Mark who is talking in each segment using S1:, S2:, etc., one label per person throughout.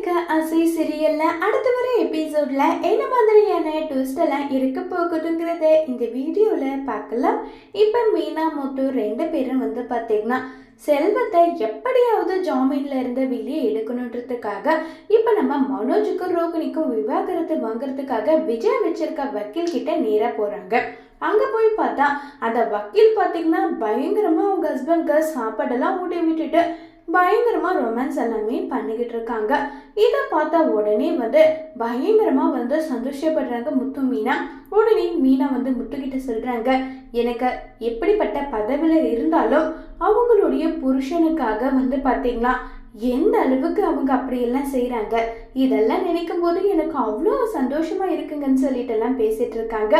S1: இருக்க அசை சீரியல்ல அடுத்த வர எபிசோட்ல என்ன மாதிரியான ட்விஸ்ட் எல்லாம் இருக்க போகுதுங்கிறத இந்த வீடியோல பார்க்கலாம். இப்ப மீனா முத்து ரெண்டு பேரும் பாத்தீங்கன்னா செல்வத்தை எப்படியாவது ஜாமீன்ல இருந்து வெளியே எடுக்கணுன்றதுக்காக இப்ப நம்ம மனோஜுக்கும் ரோகிணிக்கும் விவாகரத்து வாங்குறதுக்காக விஜய் வச்சிருக்க வக்கீல் கிட்ட நேரா போறாங்க. அங்க போய் பார்த்தா அந்த வக்கீல் பாத்தீங்கன்னா பயங்கரமா அவங்க ஹஸ்பண்ட்க்கு சாப்பாடெல்லாம் ஊட்டி விட்டுட்டு பயங்கரமா ரொமான்ஸ் எல்லாமே பண்ணிக்கிட்டு இருக்காங்க. இதை பார்த்தா உடனே பயங்கரமா சந்தோஷப்படுறாங்க முத்து மீனா. உடனே மீனா முத்துக்கிட்ட சொல்றாங்க, எனக்கு எப்படிப்பட்ட பதவியில இருந்தாலும் அவங்களுடைய புருஷனுக்காக பாத்தீங்கன்னா எந்த அளவுக்கு அவங்க அப்படியெல்லாம் செய்யறாங்க, இதெல்லாம் நினைக்கும் போது எனக்கு அவ்வளோ சந்தோஷமா இருக்குங்கன்னு சொல்லிட்டு எல்லாம் பேசிட்டு இருக்காங்க.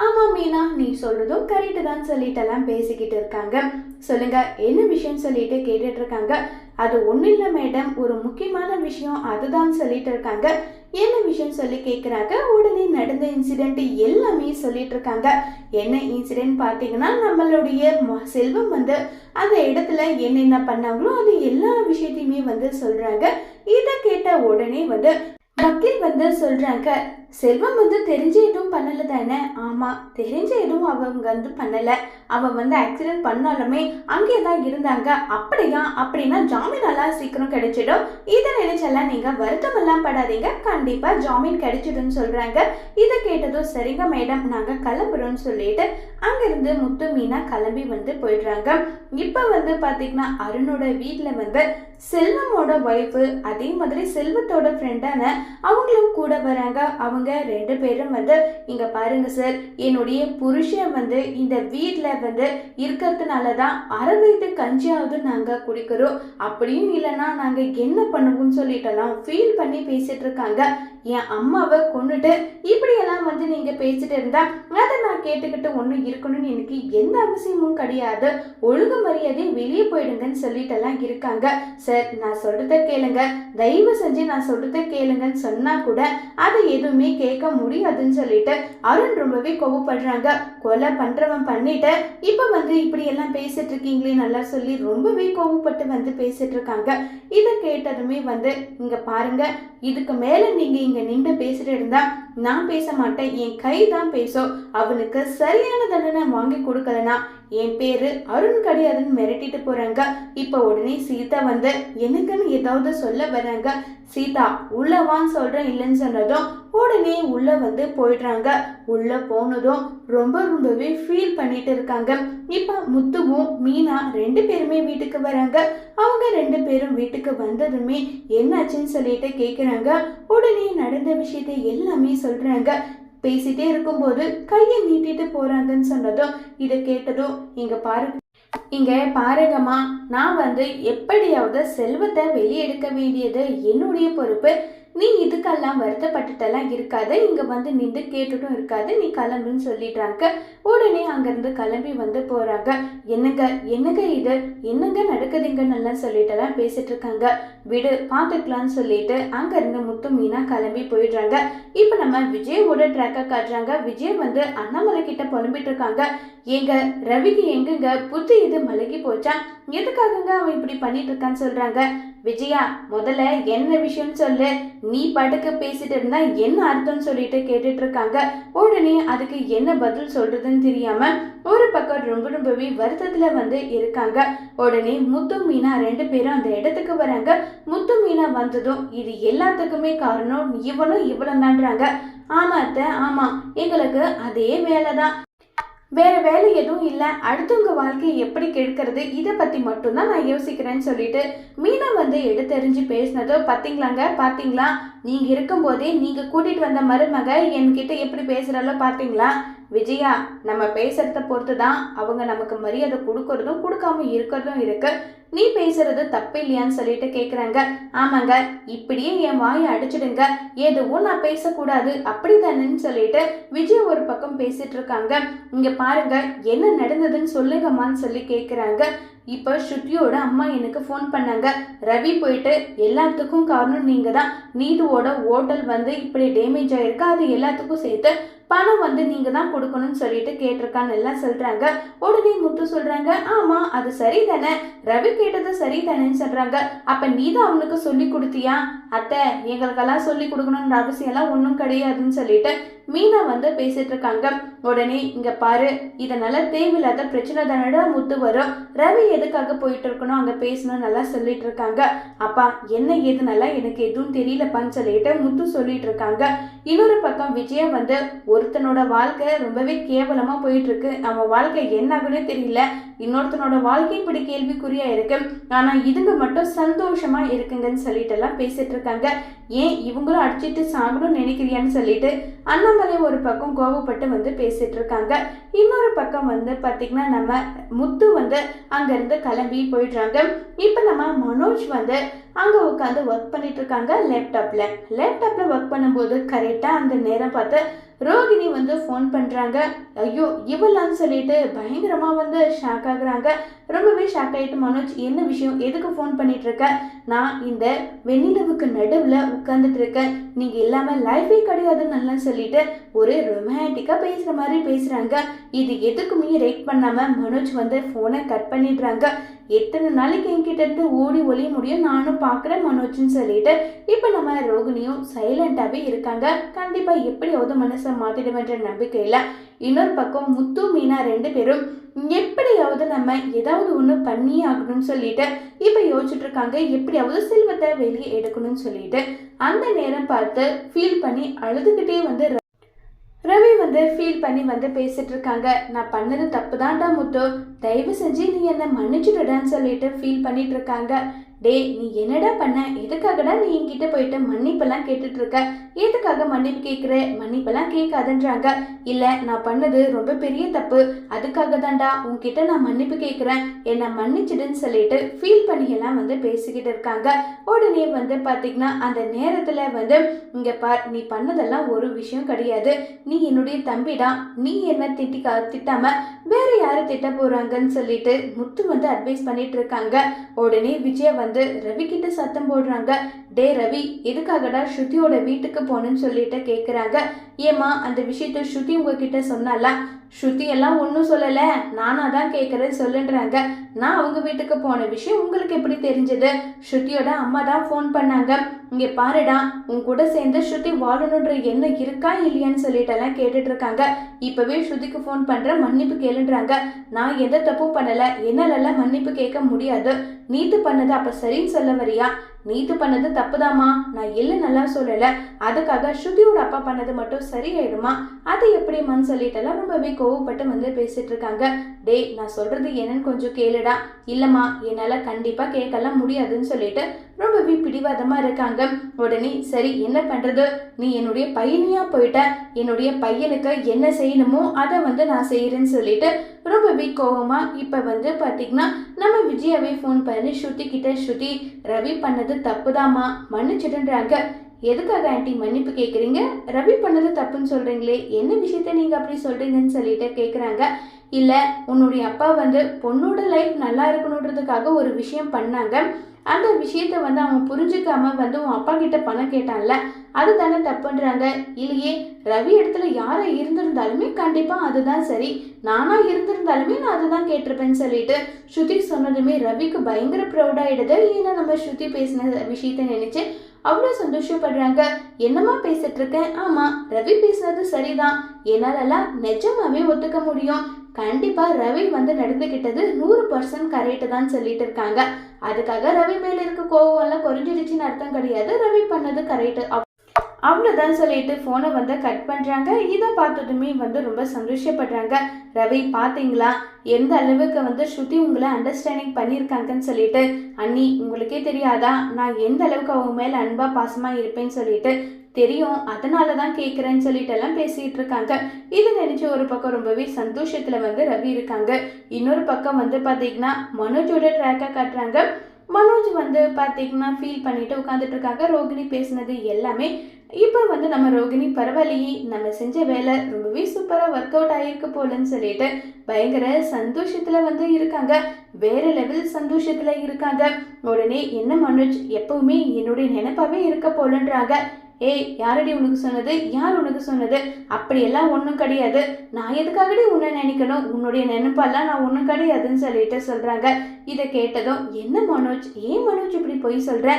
S1: ஆமா மீனா, நீ சொல்றதும் கரெக்டு தான் சொல்லிட்டு எல்லாம் பேசிக்கிட்டு இருக்காங்க. சொல்லுங்க என்ன விஷயம் சொல்லிட்டு கேட்டுட்டு இருக்காங்க. அது ஒன்றும் இல்லை மேடம், ஒரு முக்கியமான விஷயம் அதுதான் சொல்லிட்டு இருக்காங்க. என்ன விஷயம் சொல்லி கேட்குறாங்க. உடனே நடந்த இன்சிடென்ட் எல்லாமே சொல்லிட்டு இருக்காங்க. என்ன இன்சிடென்ட் பார்த்தீங்கன்னா நம்மளுடைய செல்வம் அந்த இடத்துல என்னென்ன பண்ணாங்களோ அது எல்லா விஷயத்தையுமே சொல்றாங்க. இதை கேட்ட உடனே வக்கீல் சொல்றாங்க, செல்வம் தெரிஞ்ச எதுவும் பண்ணல தானே? ஆமா, தெரிஞ்ச எதுவும் அவங்க பண்ணல. அவன் ஆக்சிடென்ட் பண்ணாலுமே அங்கே தான் இருந்தாங்க. அப்படியா? அப்படின்னா ஜாமீன் எல்லாம் சீக்கிரம் கிடைச்சிடும். இதை நினைச்செல்லாம் நீங்க வருத்தம் எல்லாம் படாதீங்க, கண்டிப்பா ஜாமீன் கிடைச்சிடும்னு சொல்றாங்க. இதை கேட்டதும் சரிங்க மேடம், நாங்க கிளம்புறோம்னு சொல்லிட்டு அங்கிருந்து முத்து மீனா கிளம்பி போயிடுறாங்க. இப்ப பாத்தீங்கன்னா அருணோட வீட்டுல செல்வமோட ஒய்ஃபு அதே மாதிரி செல்வத்தோட ஃப்ரெண்டான அவங்களும் கூட வராங்க. அவங்க ரெண்டு பேரும் இங்க பாருங்க சார், என்னுடைய புருஷன் இந்த வீட்டுல இருக்கிறதுனாலதான் அரை வயது கஞ்சியாவது நாங்க குடிக்கிறோம், அப்படியும் இல்லைன்னா நாங்க என்ன பண்ணுவோம்னு சொல்லிட்டெல்லாம் ஃபீல் பண்ணி பேசிட்டு இருக்காங்க. என் அம்மாவை கொண்டுட்டு இப்படியெல்லாம் நீங்க பேசிட்டு இருந்தா அதை நான் கேட்டுக்கிட்டு ஒன்றும் இருக்கணும்னு எனக்கு எந்த அவசியமும் கிடையாது, ஒழுங்கு மரியாதை வெளியே போயிடுங்கன்னு சொல்லிட்டெல்லாம் இருக்காங்க. சார் நான் சொல்றத கேளுங்க, தயவு செஞ்சு நான் சொல்றத கேளுங்கன்னு சொன்னா கூட அதை எதுவுமே கேட்க முடியாதுன்னு சொல்லிட்டு அருண் ரொம்பவே கோவப்படுறாங்க. கொலை பண்றவன் பண்ணிட்டு இப்ப இப்படி எல்லாம் பேசிட்டு இருக்கீங்களே நல்லா சொல்லி ரொம்பவே கோவப்பட்டு பேசிட்டு இருக்காங்க. இதை கேட்டதுமே இங்க பாருங்க, இதுக்கு மேல நீங்க இங்க நின்று பேசிட்டு இருந்தா நான் பேச மாட்டேன், என் கை தான் பேசும். அவனுக்கு சரியான தண்டனை வாங்கி கொடுக்கலனா என் பேரு அருண் கிடையாதுன்னு மிரட்டிட்டு போறாங்க. இப்ப உடனே சீதா எனக்குன்னு ஏதாவது சொல்ல வர்றாங்க. சீதா உள்ளவான்னு சொல்றேன், இல்லைன்னு சொன்னதும் உடனே உள்ள போயிடுறாங்க. உள்ள போனதும் ரொம்பவே ஃபீல் பண்ணிட்டு இருக்காங்க. இப்ப முத்துவும் மீனா ரெண்டு பேருமே வீட்டுக்கு வராங்க. அவங்க ரெண்டு பேரும் வீட்டுக்கு வந்ததுமே என்னாச்சுன்னு சொல்லிட்டு கேக்குறாங்க. உடனே நடந்த விஷயத்தை எல்லாமே சொல்றாங்க. பேசிட்டே இருக்கும்போது கையை நீட்டிட்டு போறாங்கன்னு சொன்னதும் இதை கேட்டதும் இங்க பாருங்கம்மா, நான் எப்படியாவது செல்வத்தை வெளியெடுக்க வேண்டியது என்னுடைய பொறுப்பு. நீ இதுக்கெல்லாம் வருத்தப்பட்டுட்டெல்லாம் இருக்காது, இங்க நின்று கேட்டுட்டும் இருக்காது, நீ கிளம்புன்னு சொல்லிடுறாங்க. உடனே அங்கிருந்து கிளம்பி போறாங்க. என்னங்க இது என்னங்க நடக்குதுங்கன்னு எல்லாம் சொல்லிட்டெல்லாம் பேசிட்டு இருக்காங்க. விடு பார்த்துக்கலான்னு சொல்லிட்டு அங்கிருந்து முத்து மீனா கிளம்பி போயிடுறாங்க. இப்ப நம்ம விஜயோட ட்ராக்கை காட்டுறாங்க. விஜய் அண்ணாமலை கிட்ட புலம்பிட்டு இருக்காங்க. எங்க ரவிக்கு எங்கங்க புத்தி இது மலகி போச்சா, எதுக்காகங்க அவன் இப்படி பண்ணிட்டு இருக்கான்னு சொல்றாங்க. விஜயா முதல்ல என்ன விஷயம்னு சொல்லு, நீ படுக்க பேசிட்டு இருந்தா என்ன அர்த்தம்னு சொல்லிட்டு கேட்டுட்டு இருக்காங்க. உடனே அதுக்கு என்ன பதில் சொல்றதுன்னு தெரியாம ஒரு பக்கம் ரொம்பவே வருத்தத்துல இருக்காங்க. உடனே முத்து மீனா ரெண்டு பேரும் அந்த இடத்துக்கு வராங்க. முத்து மீனா வந்ததும் இது எல்லாத்துக்குமே காரணம் இவனும் இவ்வளவு தான்றாங்க. ஆமா அத்தை, ஆமா எங்களுக்கு அதே வேலைதான், வேற வேலை எதுவும் இல்லை, அடுத்தவங்க வாழ்க்கையை எப்படி கெடுக்கிறது இதை பத்தி மட்டும்தான் நான் யோசிக்கிறேன்னு சொல்லிட்டு மீனா எடுத்தெறிஞ்சு பேசினதோ. பாத்தீங்களா நீங்க இருக்கும் போதே நீங்க கூட்டிட்டு வந்த மருமக என்கிட்ட எப்படி பேசுறாலோ பாத்தீங்களா. விஜயா, நம்ம பேசுறத பொறுத்து தான் அவங்க நமக்கு மரியாதை கொடுக்கறதும் கொடுக்காம இருக்கிறதும் இருக்கு. நீ பேசுறது தப்பு இல்லையான்னு சொல்லிட்டு கேக்குறாங்க. ஆமாங்க, இப்படியே என் வாயை அடிச்சிடுங்க, எதுவும் நான் பேசக்கூடாது அப்படிதானேன்னு சொல்லிட்டு விஜய் ஒரு பக்கம் பேசிட்டு இருக்காங்க. இங்க பாருங்க என்ன நடந்ததுன்னு சொல்லுங்கம்மான்னு சொல்லி கேக்குறாங்க. இப்போ ஸ்ருதியோட அம்மா எனக்கு ஃபோன் பண்ணாங்க. ரவி போயிட்டு எல்லாத்துக்கும் காரணம் நீங்க தான், நீதுவோட ஹோட்டல் இப்படி டேமேஜ் ஆயிருக்கு, அது எல்லாத்துக்கும் சேர்த்து பணம் வந்து நீங்கள் தான் கொடுக்கணும்னு சொல்லிட்டு கேட்டிருக்கான்னு எல்லாம் சொல்கிறாங்க. உடனே முத்து சொல்கிறாங்க, ஆமாம் அது சரி தானே, ரவி கேட்டது சரி தானேன்னு சொல்கிறாங்க. அப்போ நீ தான் அவனுக்கு சொல்லி கொடுத்தியா? அத்தை எங்களுக்கெல்லாம் சொல்லி கொடுக்கணுன்ற அவசியம்லாம் ஒன்றும் கிடையாதுன்னு சொல்லிட்டு மீனா வந்து பேசிட்டு இருக்காங்க. உடனே இங்க பாரு, இதனால தேவையில்லாத பிரச்சனை தானடா முத்து வரும், ரவி எதுக்காக போயிட்டு இருக்கணும் அங்க பேசணும் நல்லா சொல்லிட்டு இருக்காங்க. அப்பா என்ன ஏதுனால எனக்கு எதுவும் தெரியலப்பான்னு சொல்லிட்டு முத்து சொல்லிட்டு இருக்காங்க. இன்னொரு பக்கம் விஜயா வந்து ஒருத்தனோட வாழ்க்கை ரொம்பவே கேவலமா போயிட்டு இருக்கு, அவன் வாழ்க்கை என்ன ஆகுன்னு தெரியல, இன்னொருத்தனோட வாழ்க்கை இப்படி கேள்விக்குறியா இருக்கு, ஆனா இதுங்க மட்டும் சந்தோஷமா இருக்குங்கன்னு சொல்லிட்டு எல்லாம் பேசிட்டு இருக்காங்க. ஏன் இவங்களும் அடிச்சிட்டு சாகணும்னு நினைக்கிறியான்னு சொல்லிட்டு அண்ணாமலை ஒரு பக்கம் கோபப்பட்டு வந்து பேசிட்டு இருக்காங்க. இன்னொரு பக்கம் வந்து பாத்தீங்கன்னா நம்ம முத்து வந்து அங்கிருந்து கிளம்பி போயிடுறாங்க. இப்ப நம்ம மனோஜ் வந்து அங்க உட்காந்து ஒர்க் பண்ணிட்டு இருக்காங்க லேப்டாப்ல ஒர்க் பண்ணும்போது கரெக்டா அந்த நேரம் பார்த்து ரோகிணி வந்து ஃபோன் பண்ணுறாங்க. ஐயோ இவளான்னு சொல்லிட்டு பயங்கரமாக வந்து ஷாக் ஆகுறாங்க. ரொம்பவே ஷாக் ஆகிட்டு மனோஜ் என்ன விஷயம், எதுக்கு ஃபோன் பண்ணிட்டு இருக்க? நான் இந்த வெண்ணிலவுக்கு நடுவில் உட்காந்துட்டு இருக்கேன், நீங்கள் இல்லாமல் லைஃபே கிடையாதுன்னு நல்லா சொல்லிட்டு ஒரு ரொமான்டிக்காக பேசுகிற மாதிரி பேசுகிறாங்க. இது எதுக்குமே ரேட் பண்ணாமல் மனோஜ் வந்து ஃபோனை கட் பண்ணிடுறாங்க. எத்தனை நாளைக்கு என்கிட்ட இருந்து ஓடி ஒளிய முடியும், நானும் பார்க்குறேன் மனோஜ்னு சொல்லிட்டு இப்போ நம்ம ரோகிணியும் சைலண்டாகவே இருக்காங்க. கண்டிப்பாக எப்படியாவது மனசை மாற்றிடுவேன்ற நம்பிக்கையில் இன்னொரு பக்கம் முத்து மீனா 2 பேரும் எப்படியாவது நம்ம ஏதாவது ஒன்று பண்ணியே ஆகணும்னு சொல்லிட்டு இப்போ யோசிச்சுட்டு இருக்காங்க. எப்படியாவது செல்வத்தை வெளியே எடுக்கணும்னு சொல்லிட்டு அந்த நேரம் பார்த்து ஃபீல் பண்ணி அழுதுகிட்டே வந்து ரவி வந்து ஃபீல் பண்ணி வந்து பேசிட்டு இருக்காங்க. நான் பண்ணது தப்பு தான்டா முத்து, தயவு செஞ்சு நீ என்னை மன்னிச்சுடுடான்னு சொல்லிட்டு ஃபீல் பண்ணிட்டு இருக்காங்க. டே நீ என்னடா பண்ண, எதுக்காகடா நீ என்கிட்ட போயிட்டு மன்னிப்பெல்லாம் கேட்டுட்டு இருக்க, எதுக்காக மன்னிப்பு கேட்குற, மன்னிப்பெல்லாம் கேட்காதுன்றாங்க. இல்லை நான் பண்ணது ரொம்ப பெரிய தப்பு, அதுக்காக தான்டா உன்கிட்ட நான் மன்னிப்பு கேட்குறேன், என்னை மன்னிச்சிடுன்னு சொல்லிட்டு ஃபீல் பண்ணியெல்லாம் வந்து பேசிக்கிட்டு இருக்காங்க. உடனே வந்து பார்த்தீங்கன்னா அந்த நேரத்தில் வந்து இங்கே பார், நீ பண்ணதெல்லாம் ஒரு விஷயம் கிடையாது, நீ என்னுடைய தம்பிடா, நீ என்ன திட்டாம வேற யாரை திட்ட போறாங்கன்னு சொல்லிட்டு முத்து வந்து அட்வைஸ் பண்ணிட்டு இருக்காங்க. உடனே விஜயா வந்து ரவி கிட்ட சத்தம் போடுறாங்க. டே ரவி எதுக்காகடா ஸ்ருதியோட வீட்டுக்கு போகணும்னு சொல்லிட்டு கேட்குறாங்க. ஏமா அந்த விஷயத்த ஸ்ருதி உங்ககிட்ட சொன்னால? ஸ்ருதி எல்லாம் ஒன்றும் சொல்லலை, நானாக தான் கேட்குறேன்னு சொல்லுன்றாங்க. நான் அவங்க வீட்டுக்கு போன விஷயம் உங்களுக்கு எப்படி தெரிஞ்சது? ஸ்ருதியோட அம்மா தான் ஃபோன் பண்ணாங்க. இங்கே பாருடா, உன் கூட சேர்ந்து ஸ்ருதி வாழணுன்ற எண்ணம் இருக்கா இல்லையான்னு சொல்லிட்டெல்லாம் கேட்டுட்டு இருக்காங்க. இப்போவே ஸ்ருதிக்கு ஃபோன் பண்ணுற, மன்னிப்பு கேளுன்றாங்க. நான் எந்த தப்பும் பண்ணலை, என்னாலெல்லாம் மன்னிப்பு கேட்க முடியாது, நீத்து பண்ணது அப்போ சரின்னு சொல்ல வரியா? நீத்து பண்ணது தப்புதாமா, நான் இல்லை நல்லா சொல்லலை, அதுக்காக ஸ்ருதியோட அப்பா பண்ணது மட்டும் சரியாயிடுமா? அது எப்படிமான்னு சொல்லிட்டெல்லாம் ரொம்பவே கோவப்பட்டு வந்து பேசிட்டு இருக்காங்க. டே நான் சொல்றது என்னன்னு கொஞ்சம் கேளுடா. இல்லைம்மா என்னால் கண்டிப்பாக கேட்கலாம் முடியாதுன்னு சொல்லிட்டு ரொம்பவே பிடிவாதமா இருக்காங்க. உடனே சரி என்ன பண்றது, நீ என்னுடைய பையனையா போயிட்ட, என்னுடைய பையனுக்கு என்ன செய்யணுமோ அதை வந்து நான் செய்யறேன்னு சொல்லிட்டு ரொம்பவே கோவமா இப்ப வந்து பாத்தீங்கன்னா நம்ம விஜயாவே ஃபோன் பண்ணி ஸ்ருதி கிட்ட, ஸ்ருதி ரவி பண்ணது தப்புதாமா மன்னிச்சிடுன்றாங்க. எதுக்காக ஆண்டி மன்னிப்பு கேட்குறீங்க, ரவி பண்ணது தப்புன்னு சொல்றீங்களே, என்ன விஷயத்த நீங்க அப்படி சொல்றீங்கன்னு சொல்லிட்டு கேட்குறாங்க. இல்லை உன்னுடைய அப்பா வந்து பொண்ணோட லைஃப் நல்லா இருக்கணுன்றதுக்காக ஒரு விஷயம் பண்ணாங்க, அந்த விஷயத்த வந்து அவன் புரிஞ்சுக்காம வந்து உன் அப்பா கிட்ட பணம் கேட்டான்ல, அது தானே தப்புன்றாங்க. இல்லையே ரவி இடத்துல யாரை இருந்திருந்தாலுமே கண்டிப்பா அதுதான் சரி, நானா இருந்திருந்தாலுமே நான் அதுதான் கேட்டிருப்பேன்னு சொல்லிட்டு ஸ்ருதி சொன்னதுமே ரவிக்கு பயங்கர ப்ரௌடாயிடுது. ஏன்னா நம்ம ஸ்ருதி பேசின விஷயத்த நினைச்சு அவ்வளோ சந்தோஷப்படுறாங்க. என்னமா பேசிட்டு இருக்கேன், ஆமா ரவி பேசுனது சரிதான், என்னாலெல்லாம் நிஜமாவே ஒத்துக்க முடியும், கண்டிப்பா ரவி வந்து நடந்துகிட்டது 100% கரெக்ட் தான் சொல்லிட்டு இருக்காங்க. அதுக்காக ரவி மேல இருக்க கோவம் எல்லாம் குறைஞ்சிடுச்சுன்னு அர்த்தம் கிடையாது, ரவி பண்ணது கரெக்ட் அவ்வளோதான் சொல்லிட்டு ஃபோனை வந்து கட் பண்ணுறாங்க. இதை பார்த்ததுமே வந்து ரொம்ப சந்தோஷப்படுறாங்க. ரவி பார்த்தீங்களா எந்த அளவுக்கு வந்து ஸ்ருதி உங்களை அண்டர்ஸ்டாண்டிங் பண்ணியிருக்காங்கன்னு சொல்லிட்டு, அண்ணி உங்களுக்கே தெரியாதா நான் எந்த அளவுக்கு அவங்க மேலே அன்பாக பாசமாக இருப்பேன்னு சொல்லிட்டு, தெரியும் அதனால தான் கேட்குறேன்னு சொல்லிட்டு எல்லாம் பேசிகிட்டு இருக்காங்க. இதை நினச்சி ஒரு பக்கம் ரொம்பவே சந்தோஷத்தில் வந்து ரவி இருக்காங்க. இன்னொரு பக்கம் வந்து பார்த்தீங்கன்னா மனோஜோட ட்ராக்கை காட்டுறாங்க. மனோஜ் வந்து பார்த்தீங்கன்னா ஃபீல் பண்ணிட்டு உட்காந்துட்டு இருக்காங்க. ரோகிணி பேசினது எல்லாமே இப்போ வந்து நம்ம ரோகிணி பரவாயில்லையே, நம்ம செஞ்ச வேலை ரொம்பவே சூப்பராக ஒர்க் அவுட் ஆகிருக்கு போலன்னு சொல்லிட்டு பயங்கர சந்தோஷத்தில் வந்து இருக்காங்க. வேற லெவல் சந்தோஷத்தில் இருக்காங்க. உடனே என்ன மனோஜ் எப்பவுமே என்னுடைய நினைப்பாவே இருக்க போலன்றாங்க. ஏய் யாரடி உனக்கு சொன்னது, யார் உனக்கு சொன்னது, அப்படியெல்லாம் ஒன்றும் கிடையாது, நான் எதுக்காகடி உன்னை நினைக்கணும், உன்னுடைய நினைப்பெல்லாம் நான் ஒன்றும் கிடையாதுன்னு சொல்லிட்டு சொல்கிறாங்க. இதை கேட்டதும் என்ன மனோஜ், ஏன் மனோஜ் இப்படி போய் சொல்கிற,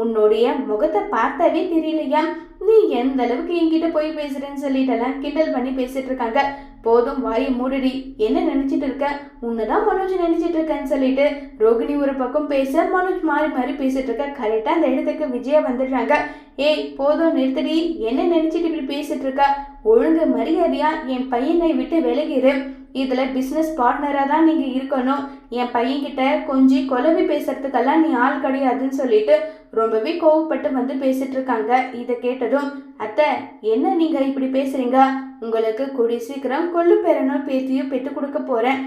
S1: உன்னுடைய முகத்தை பார்த்தாவே தெரியலையா, நீ எந்த அளவுக்கு என்கிட்ட போய் பேசுறேன்னு சொல்லிட்டெல்லாம் கிண்டல் பண்ணி பேசிட்டு இருக்காங்க. போதும் வாயை மூடுடி, என்ன நினைச்சிட்டு இருக்க, உன்னதான் மனோஜ் நினைச்சிட்டு இருக்கேன்னு சொல்லிட்டு ரோகிணி ஒரு பக்கம் பேச மனோஜ் மாறி மாறி பேசிட்டு இருக்க. கரெக்டா அந்த இடத்துக்கு விஜயா வந்துடுறாங்க. ஏய் போதும் நிறுத்தடி, என்ன நினைச்சிட்டு இப்படி பேசிட்டு இருக்க, ஒழுங்கு மரியாதையா என் பையனை விட்டு விலகிரு, இதுல பிசினஸ் பார்ட்னரா தான் நீங்க இருக்கணும், என் பையன்கிட்ட கொஞ்சம் குழவி பேசுறதுக்கெல்லாம் நீ ஆள் கிடையாதுன்னு சொல்லிட்டு ரொம்பவே கோவப்பட்டு வந்து பேசிட்டு இருக்காங்க. இதை கேட்டதும் அத்தை என்ன நீங்க இப்படி பேசுறீங்க, உங்களுக்கு கூடி சீக்கிரம் கொள்ளு பேரனோ பேத்தியும் பெற்று கொடுக்க போறேன்,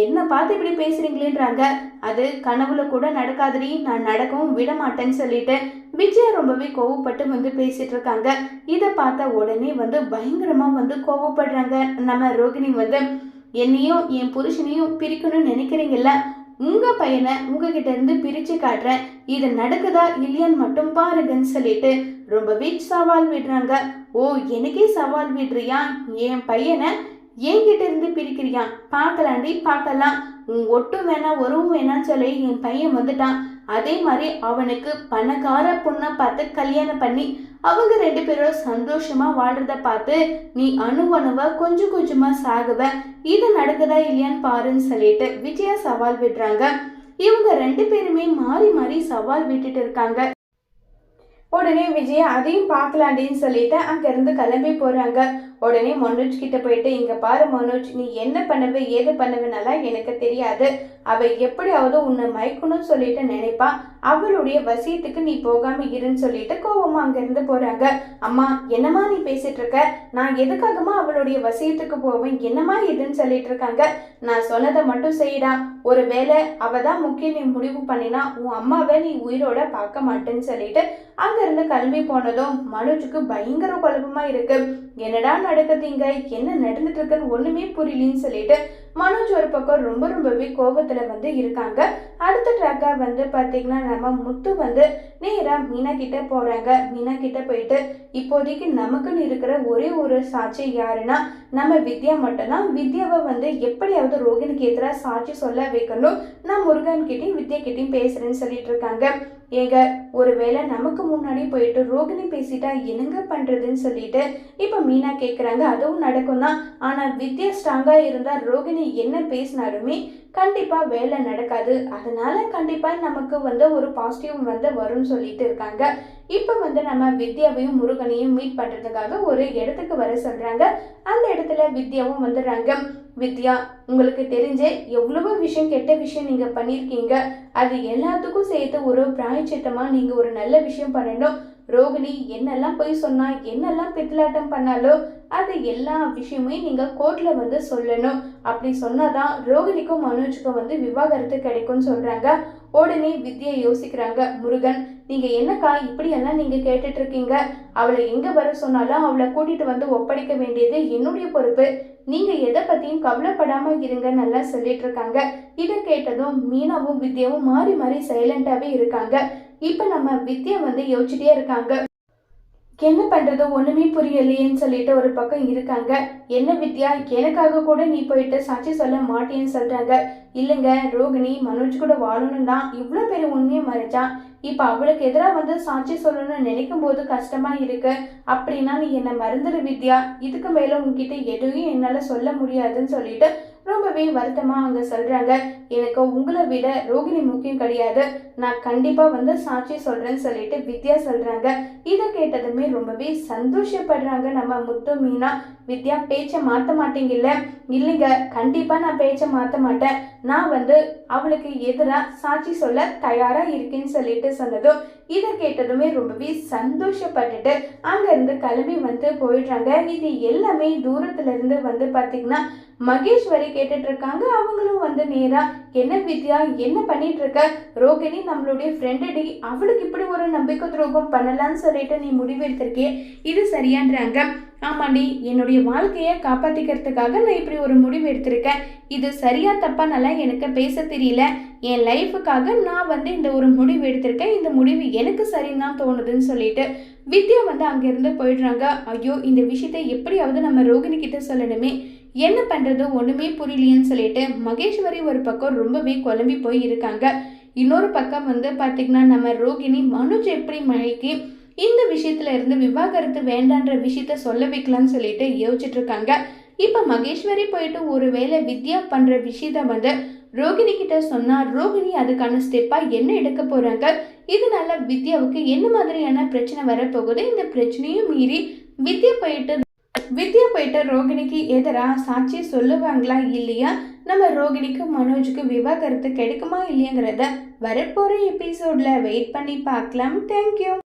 S1: என்ன பார்த்து இப்படி பேசுறீங்களேன்றாங்க. அது கனவுல கூட நடக்காதடி, நான் நடக்கவும் விட மாட்டேன்னு சொல்லிட்டு விஜயா ரொம்பவே கோவப்பட்டு வந்து பேசிட்டு இருக்காங்க. இதை பார்த்த உடனே வந்து பயங்கரமா வந்து கோவப்படுறாங்க நம்ம ரோகிணி. வந்து என்னையும் என் புருஷனையும் பிரிக்கணும்னு நினைக்கிறீங்கல்ல, உங்க பையனை உங்ககிட்ட இருந்து பிரிச்சு காட்டுறேன், இது நடக்குதா இல்லையான்னு மட்டும் பாருங்கன்னு சொல்லிட்டு ரொம்பவே சவால் விடுறாங்க. ஓ எனக்கே சவால் விடுறியா, என் பையனை என்கிட்ட இருந்து பிரிக்கிறியா, பார்க்கலாண்டி பார்க்கலாம், உன் ஒட்டும் வேணாம் உறவும் வேணான்னு சொல்லி என் பையன் வந்துட்டான், அதே மாதிரி அவனுக்கு பணக்கார பொண்ணை பார்த்து கல்யாணம் பண்ணி அவங்க 2 பேரும் சந்தோஷமா வாழ்றத பார்த்து நீ அணுவணுவா கொஞ்சம் கொஞ்சமா சாகுவ, இது நடக்குதா இல்லையான்னு பாருன்னு சொல்லிட்டு விஜயா சவால் விடுறாங்க. இவங்க 2 பேருமே மாறி மாறி சவால் விட்டுட்டு இருக்காங்க. உடனே விஜயா அதையும் பார்க்கலாண்டின்னு சொல்லிட்டு அங்கிருந்து கிளம்பி போறாங்க. உடனே மனோஜ் கிட்ட போயிட்டு இங்க பாரு மனோஜ், நீ என்ன பண்ணுவ ஏது பண்ணுவனாலாம் எனக்கு தெரியாது, அவ எப்படியாவது உன்னை மயக்கணும்னு சொல்லிட்டு நினைப்பா, அவளுடைய வசியத்துக்கு நீ போகாம இருன்னு சொல்லிட்டு கோவமா அங்கிருந்து போறாங்க. அம்மா என்னமா நீ பேசிட்டு இருக்க, நான் எதுக்காகமா அவளுடைய வசியத்துக்கு போவேன், என்னமா இதுன்னு சொல்லிட்டு இருக்காங்க, நான் சொன்னதை மட்டும் செய்யடா, ஒரு வேளை அவ தான் முக்கியம் நீ முடிவு பண்ணினா உன் அம்மாவை நீ உயிரோட பார்க்க மாட்டேன்னு சொல்லிட்டு அங்கிருந்து கிளம்பி போனதும் மனோஜுக்கு பயங்கர குழப்பமா இருக்கு. என்னடா நடக்குதுங்க, என்ன நடந்துட்டு இருக்குன்னு ஒண்ணுமே புரியலன்னு சொல்லிட்டு மனோஜ் ஒரு பக்கம் ரொம்பவே கோபத்துல வந்து இருக்காங்க. அடுத்த ட்ராக்கா வந்து பாத்தீங்கன்னா நம்ம முத்து வந்து நேரா மீனா கிட்ட போறாங்க. மீனா கிட்ட போயிட்டு இப்போதைக்கு நமக்குன்னு இருக்கிற ஒரே ஒரு சாட்சி யாருன்னா நம்ம வித்யா மட்டும்தான், வித்யாவை வந்து எப்படியாவது ரோகிணிக்கு எதிராக சாட்சி சொல்ல வைக்கணும், நான் முருகன் கிட்டையும் வித்யா கிட்டையும் பேசுறேன்னு சொல்லிட்டு இருக்காங்க. ஏங்க ஒருவேளை நமக்கு முன்னாடி போயிட்டு ரோகிணி பேசிட்டா என்னங்க பண்றதுன்னு சொல்லிட்டு இப்ப மீனா கேக்குறாங்க. அதுவும் நடக்கும் தான், ஆனா வித்யா ஸ்ட்ராங்கா இருந்தா ரோகிணி என்ன பேசினாலுமே கண்டிப்பா வேலை நடக்காது, அதனால கண்டிப்பா நமக்கு வந்து ஒரு பாசிட்டிவ் வந்து வரும்னு சொல்லிட்டு இருக்காங்க. இப்ப வந்து நம்ம வித்யாவையும் முருகனையும் மீட் பண்றதுக்காக ஒரு இடத்துக்கு வர சொல்றாங்க. அந்த இடத்துல வித்யாவும் வந்துடுறாங்க. வித்யா உங்களுக்கு தெரிஞ்ச எவ்வளவோ விஷயம் கெட்ட விஷயம் நீங்க பண்ணிருக்கீங்க, அது எல்லாத்துக்கும் சேர்த்து ஒரு பிராயச்சித்தமா நீங்க ஒரு நல்ல விஷயம் பண்ணணும். ரோகிணி என்னெல்லாம் போய் சொன்னா என்னெல்லாம் பித்தலாட்டம் பண்ணாலோ அது எல்லா விஷயமே நீங்க கோர்ட்ல வந்து சொல்லணும், அப்படி சொன்னாதான் ரோகிணிக்கும் மனோஜுக்கும் வந்து விவாகரத்து கிடைக்கும்னு சொல்றாங்க. உடனே வித்யா யோசிக்கிறாங்க. முருகன் நீங்க என்னக்கா இப்படி எல்லாம் நீங்க கேட்டுட்டு இருக்கீங்க, அவளை எங்க வர சொன்னாலும் அவளை கூட்டிட்டு வந்து ஒப்படைக்க வேண்டியது என்னுடைய பொறுப்பு, நீங்க எதை பத்தியும் கவலைப்படாம இருங்க நல்லா சொல்லிட்டு இருக்காங்க. இதை கேட்டதும் மீனாவும் வித்யாவும் மாறி மாறி சைலண்டாவே இருக்காங்க. இப்ப நம்ம வித்யா வந்து யோசிச்சுட்டே இருக்காங்க. என்ன பண்றது ஒண்ணுமே புரியலையேன்னு சொல்லிட்டு ஒரு பக்கம் இருக்காங்க. என்ன வித்யா எனக்காக கூட நீ போயிட்டு சாட்சி சொல்ல மாட்டேன்னு சொல்றாங்க. இல்லைங்க ரோகிணி மனோஜ் கூட வாழணும் தான் இவ்வளோ பெரிய உண்மையை மறைச்சான், இப்ப அவளுக்கு எதிராக வந்து சாட்சி சொல்லணும்னு நினைக்கும் போது கஷ்டமா இருக்கு, அப்படின்னா நீ என்னை மறந்துடு வித்யா, இதுக்கு மேல உன்கிட்ட எதுவும் என்னால சொல்ல முடியாதுன்னு சொல்லிட்டு ரொம்பவே வருத்தமா அங்க சொல்றாங்க. எனக்கு உங்களை விட ரோகிணி முக்கியம் கிடையாது, நான் கண்டிப்பா வந்து சாட்சி சொல்றேன்னு சொல்லிட்டு வித்யா சொல்றாங்க. இதை கேட்டதுமே ரொம்பவே சந்தோஷப்படுறாங்க நம்ம முத்து மீனா. வித்யா பேச்ச மாத்த மாட்டீங்கல்ல, இல்லைங்க கண்டிப்பா நான் பேச்ச மாத்த மாட்டேன், நான் வந்து அவளுக்கு எதிரா சாட்சி சொல்ல தயாரா இருக்கேன்னு சொல்லிட்டு சொன்னதும் இதை கேட்டதுமே ரொம்பவே சந்தோஷப்பட்டுட்டு அங்க இருந்து கிளம்பி வந்து போயிடுறாங்க. இது எல்லாமே தூரத்துல இருந்து வந்து பாத்தீங்கன்னா மகேஸ்வரி கேட்டுட்டு இருக்காங்க. அவங்களும் வந்து நேரா என்ன வித்யா என்ன பண்ணிட்டு இருக்க, ரோகிணி நம்மளுடைய ஃப்ரெண்டடி, அவளுக்கு இப்படி ஒரு நம்பிக்கை துரோகம் பண்ணலான்னு சொல்லிட்டு நீ முடிவு எடுத்திருக்கே, இது சரியான்றாங்க. ஆமாண்டி என்னுடைய வாழ்க்கையை காப்பாத்திக்கிறதுக்காக நான் இப்படி ஒரு முடிவு எடுத்திருக்கேன், இது சரியா தப்பானால எனக்கு பேச தெரியல, என் லைஃபுக்காக நான் வந்து இந்த ஒரு முடிவு எடுத்திருக்கேன், இந்த முடிவு எனக்கு சரின்னு தான் தோணுதுன்னு சொல்லிட்டு வித்யா வந்து அங்கேருந்து போயிடுறாங்க. ஐயோ, இந்த விஷயத்தை எப்படியாவது நம்ம ரோகிணி கிட்ட சொல்லணுமே, என்ன பண்ணுறது ஒன்றுமே புரியலையேன்னு சொல்லிட்டு மகேஸ்வரி ஒரு பக்கம் ரொம்பவே குழம்பி போய் இருக்காங்க. இன்னொரு பக்கம் வந்து பார்த்திங்கன்னா நம்ம ரோகிணி மனோஜ் எப்படி மயக்கி இந்த விஷயத்துல இருந்து விவாகரத்து வேண்டான்ற விஷயத்த சொல்ல வைக்கலான்னு சொல்லிட்டு யோசிச்சுட்டு இருக்காங்க. இப்போ மகேஸ்வரி போயிட்டு ஒருவேளை வித்யா பண்ணுற விஷயத்த வந்து ரோகிணி கிட்ட சொன்னால் ரோகிணி அதுக்கான ஸ்டெப்பாக என்ன எடுக்க போகிறாங்க, இதனால வித்யாவுக்கு என்ன மாதிரியான பிரச்சனை வரப்போகுது, இந்த பிரச்சனையும் மீறி வித்யா போயிட்டு ரோகிணிக்கு எதிராக சாட்சி சொல்லுவாங்களா இல்லையா, நம்ம ரோகிணிக்கு மனோஜுக்கு விவாகரத்து கிடைக்குமா இல்லையாங்கிறத வரப்போகிற எபிசோடில் வெயிட் பண்ணி பார்க்கலாம். தேங்க்யூ.